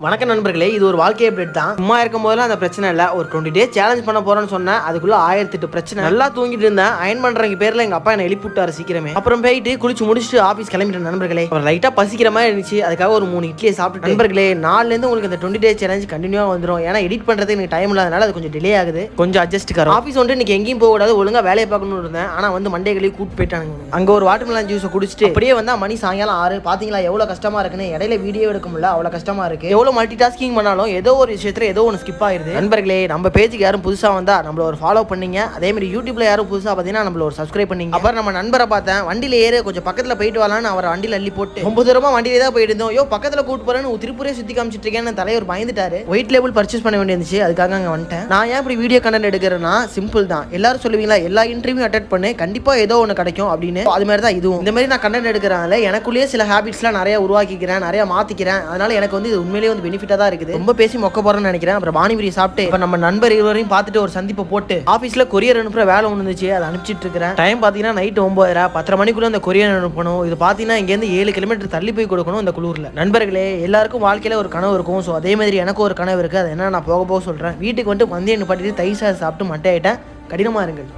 வணக்கம் நண்பர்களே, இது ஒரு வாழ்க்கை அப்டேட் தான். சும்மா இருக்கும் போதெல்லாம் அந்த பிரச்சனை இல்லை. ஒரு 20 டேஸ் சேலஞ்ச் பண்ண போறேன்னு சொன்னேன். அதுக்குள்ள 1008 பிரச்சனை. நல்லா தூங்கிட்டு இருந்தேன். அயன் பண்றங்க பேர்ல எங்க அப்பா என்ன எழுப்பி விட்டாரு சீக்கிரமே. அப்புறம் போயிட்டு குளிச்சு முடிச்சுட்டு ஆஃபீஸ் கிளம்பிட்டேன் நண்பர்களே. ஒரு லைட்டா பசிக்கிற மாதிரி இருந்துச்சு. அதுக்காக ஒரு 3 இட்லியை சாப்பிட்டு நண்பர்களே, நாலுல இருந்து உங்களுக்கு இந்த 20 டேஸ் சேலஞ்ச் கண்டினியூவா வந்துடும். ஏன்னா எடிட் பண்றது எனக்கு டைம் இல்லாதனால அது கொஞ்சம் டிலே ஆகுது. கொஞ்சம் அட்ஜஸ்ட் கரும். ஆஃபீஸ் வந்து இன்னைக்கு எங்கேயும் போக கூடாது, ஒழுங்கா வேலையை பார்க்கணும்னு இருந்தேன். ஆனா வந்து மண்டேகளே கூட்டு போயிட்டாங்க. அங்க ஒரு வாட்டர்மெலன் ஜூஸை குடிச்சிட்டு அப்படியே வந்தா மணி சாயங்காலம் 6. பாத்தீங்களா எவ்வளவு கஷ்டமா இருக்குன்னு. இடையில வீடியோ எடுக்க முடியல, அவ்வளவு கஷ்டமா இருக்கு. எவ்வளவு மல்டி டாஸ்கிங் ஏதோ ஒரு விஷயத்துல ஏதோ ஒன்று ஸ்கிப் ஆயிருது. நண்பர்களே, நம்ம பேஜுக்கு யாரும் புதுசா வந்தா நம்மள ஒரு ஃபாலோ பண்ணீங்க. அதே மாதிரி யூடியூப்ல யாரும் புதுசா பார்த்தீங்கன்னா நம்மள ஒரு சப்ஸ்கிரைப் பண்ணீங்க. அப்புறம் நம்ம நண்பரை பார்த்தேன், வண்டியில ஏறு கொஞ்சம் பக்கத்துல போயிட்டு வரலான்னு அவர் வண்டியில அள்ளி போட்டு 9 தூரமா வண்டியில தான் போயிட்டு இருந்தோம். யோ பக்கத்துல கூட்டு போறேன்னு திருப்பூரே சுத்தி காமிச்சிட்டு இருக்கேன்னு தலைவர் பயந்துட்டாரு. ஒயிட் லேபிள் பர்ச்சேஸ் பண்ண வேண்டியிருந்துச்சு, அதுக்காக அங்க வந்துட்டேன். நான் ஏன் இப்படி வீடியோ கண்டென்ட் எடுக்கிறேன்னா சிம்பிள் தான். எல்லாரும் சொல்லுவீங்களா எல்லா இன்டர்வியூ அட்டென்ட் பண்ணு கண்டிப்பா ஏதோ ஒன்று கிடைக்கும் அப்படின்னு. அது மாதிரி தான் இதுவும். இந்த மாதிரி நான் கண்டென்ட் எடுக்கிறனால எனக்குள்ளேயே சில ஹேபிட்ஸ்லாம் நிறைய உருவாக்கிக்கிறேன், நிறைய மாத்திக்கிறேன். அதனால எனக்கு வந்து இது உண்மையிலேயே வந்து பெனிஃபிட்டா தான் இருக்குது. ரொம்ப பேசி மொக்க போறேன்னு நினைக்கிறேன். அப்புறம் பானிபுரி சாப்பிட்டு இப்ப நம்ம நண்பர் இருவரையும் பார்த்துட்டு ஒரு சந்திப்பை போட்டு ஆஃபீஸ்ல கொரியர் அனுப்புற வேலை ஒன்று இருந்துச்சு, அதை அனுப்பிச்சிட்டு இருக்கிறேன். டைம் பார்த்தீங்கன்னா நைட் 9:30 10 மணிக்குள்ள அந்த கொரியர் அனுப்பணும். இது பார்த்தீங்கன்னா இங்கேருந்து 7 கிலோமீட்டர் தள்ளி போய் கொடுக்கணும் இந்த குளூர்ல. நண்பர்களே, எல்லாருக்கும் வாழ்க்கையில ஒரு கனவு இருக்கும். ஸோ அதே மாதிரி எனக்கு ஒரு கனவு இருக்கு. அது என்ன நான் போக சொல்றேன். வீட்டுக்கு வந்துட்டு வந்தே நிப்பாட்டிட்டு தயிர் சாதம் சாப்பிட்டு மட்டை ஆயிட்டேன். கடினமா இருங்கள்.